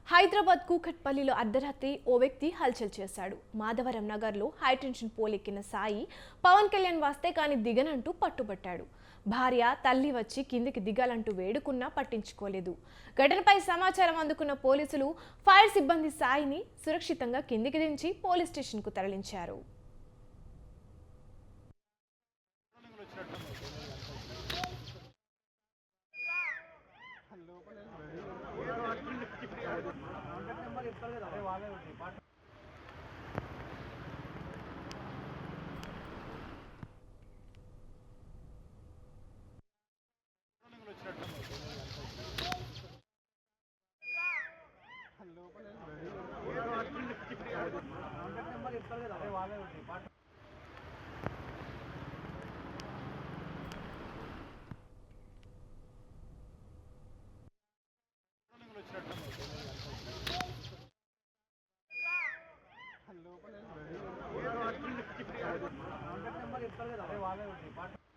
హైదరాబాద్ కూకట్పల్లిలో అర్ధరాత్రి ఓ వ్యక్తి హల్చల్ చేశాడు. మాధవరం నగర్లో హైటెన్షన్ పోలెక్కిన సాయి పవన్ కళ్యాణ్ వస్తే కానీ దిగనంటూ పట్టుబట్టాడు. భార్య తల్లి వచ్చి కిందికి దిగాలంటూ వేడుకున్నా పట్టించుకోలేదు. ఘటనపై సమాచారం అందుకున్న పోలీసులు ఫైర్ సిబ్బంది సాయిని సురక్షితంగా కిందికి దించి పోలీస్ స్టేషన్కు తరలించారు. Hello, hello.